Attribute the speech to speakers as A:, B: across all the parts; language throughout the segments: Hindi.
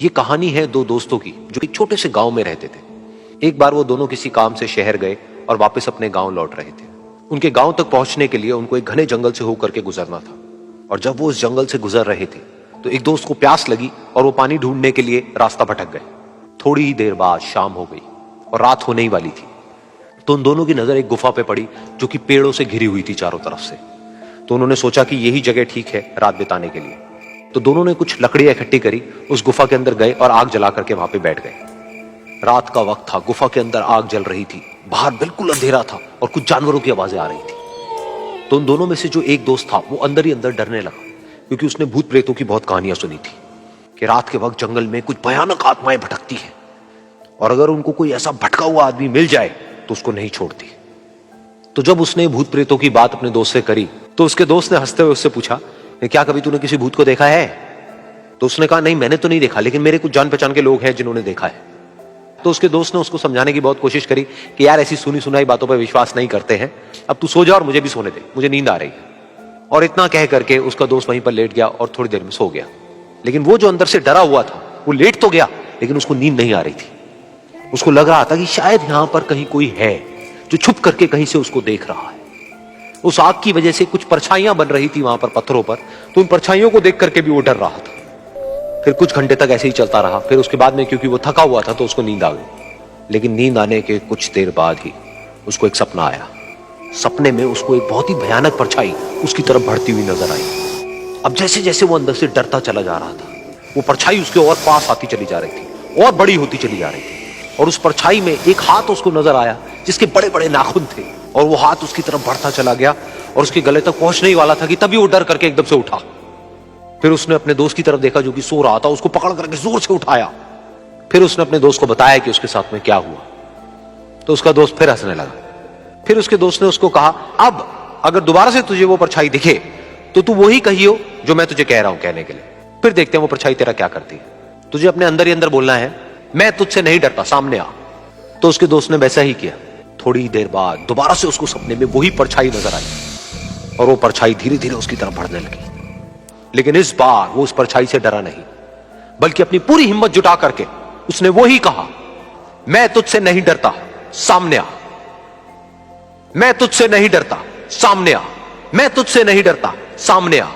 A: ये कहानी है दो दोस्तों की जो एक छोटे से गांव में रहते थे। एक बार वो दोनों किसी काम से शहर गए और वापस अपने गांव लौट रहे थे। उनके गांव तक पहुंचने के लिए उनको एक घने जंगल से होकर के गुजरना था। और जब वो उस जंगल से गुजर रहे थे तो एक दोस्त को प्यास लगी और वो पानी ढूंढने के लिए रास्ता भटक गए। थोड़ी ही देर बाद शाम हो गई और रात होने ही वाली थी। तो उन दोनों की नजर एक गुफा पे पड़ी जो कि पेड़ों से घिरी हुई थी चारों तरफ से। तो उन्होंने सोचा कि यही जगह ठीक है रात बिताने के लिए। तो दोनों ने कुछ लकड़ियां इकट्ठी करी, उस गुफा के अंदर गए और आग जला करके वहां पे बैठ गए। रात का वक्त था, गुफा के अंदर आग जल रही थी, बाहर बिल्कुल अंधेरा था और कुछ जानवरों की आवाजें आ रही थी। तो उन दोनों में से जो एक दोस्त था वो अंदर ही अंदर डरने लगा, क्योंकि उसने भूत प्रेतों की बहुत कहानियां सुनी थी कि रात के वक्त जंगल में कुछ भयानक आत्माएं भटकती हैं और अगर उनको कोई ऐसा भटका हुआ आदमी मिल जाए तो उसको नहीं छोड़ती। तो जब उसने भूत प्रेतों की बात अपने दोस्त से करी तो उसके दोस्त ने हंसते हुए उससे पूछा, क्या कभी तूने किसी भूत को देखा है? तो उसने कहा, नहीं मैंने तो नहीं देखा, लेकिन मेरे कुछ जान पहचान के लोग हैं जिन्होंने देखा है। तो उसके दोस्त ने उसको समझाने की बहुत कोशिश करी कि यार ऐसी सुनी सुनाई बातों पर विश्वास नहीं करते हैं, अब तू सो जा और मुझे भी सोने दे, मुझे नींद आ रही है। और इतना कह करके उसका दोस्त वहीं पर लेट गया और थोड़ी देर में सो गया। लेकिन वो जो अंदर से डरा हुआ था वो लेट तो गया, लेकिन उसको नींद नहीं आ रही थी। उसको लग रहा था कि शायद यहां पर कहीं कोई है जो छुप करके कहीं से उसको देख रहा है। उस आग की वजह से कुछ परछाइयां बन रही थी वहां पर पत्थरों पर, तो उन परछाइयों को देख करके भी वो डर रहा था। फिर कुछ घंटे तक ऐसे ही चलता रहा। फिर उसके बाद में क्योंकि वो थका हुआ था तो उसको नींद आ गई। लेकिन नींद आने के कुछ देर बाद ही उसको एक सपना आया। सपने में उसको एक बहुत ही भयानक परछाई उसकी तरफ बढ़ती हुई नजर आई। अब जैसे जैसे वो अंदर से डरता चला जा रहा था, वो परछाई उसके और पास आती चली जा रही थी और बड़ी होती चली जा रही थी। और उस परछाई में एक हाथ उसको नजर आया जिसके बड़े बड़े नाखून थे, और वो हाथ उसकी तरफ बढ़ता चला गया और उसके गले तक पहुंचने ही वाला था कि तभी वो डर करके एकदम से उठा। फिर उसने अपने दोस्त की तरफ देखा जो कि सो रहा था, उसको पकड़ करके जोर से उठाया। फिर उसने अपने दोस्त को बताया कि उसके साथ में क्या हुआ। तो उसका दोस्त फिर हंसने लगा। फिर उसके दोस्त ने उसको कहा, अब अगर दोबारा से तुझे वो परछाई दिखे तो तू वही कहियो जो मैं तुझे कह रहा हूं कहने के लिए, फिर देखते हैं वो परछाई तेरा क्या करती है। तुझे अपने अंदर ही अंदर बोलना है, मैं तुझसे नहीं डरता, सामने आ। तो उसके दोस्त ने वैसा ही किया। थोड़ी देर बाद दोबारा से उसको सपने में वही परछाई नजर आई और वो परछाई धीरे धीरे उसकी तरफ बढ़ने लगी। लेकिन इस बार वो उस परछाई से डरा नहीं, बल्कि अपनी पूरी हिम्मत जुटा करके उसने वही कहा, मैं तुझसे नहीं डरता, सामने आ। मैं तुझसे नहीं डरता, सामने आ। मैं तुझसे नहीं डरता, सामने आ।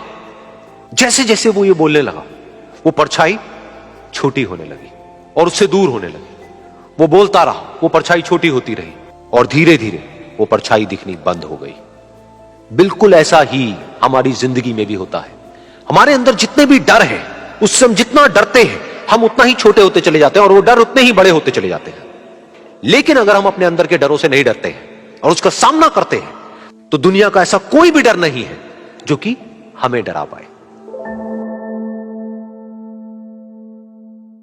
A: जैसे जैसे वो ये बोलने लगा वो परछाई छोटी होने लगी और उससे दूर होने लगी। वो बोलता रहा, वो परछाई छोटी होती रही और धीरे धीरे वो परछाई दिखनी बंद हो गई। बिल्कुल ऐसा ही हमारी जिंदगी में भी होता है। हमारे अंदर जितने भी डर हैं, उससे हम जितना डरते हैं हम उतना ही छोटे होते चले जाते हैं और वो डर उतने ही बड़े होते चले जाते हैं। लेकिन अगर हम अपने अंदर के डरों से नहीं डरते हैं और उसका सामना करते हैं तो दुनिया का ऐसा कोई भी डर नहीं है जो कि हमें डरा पाए।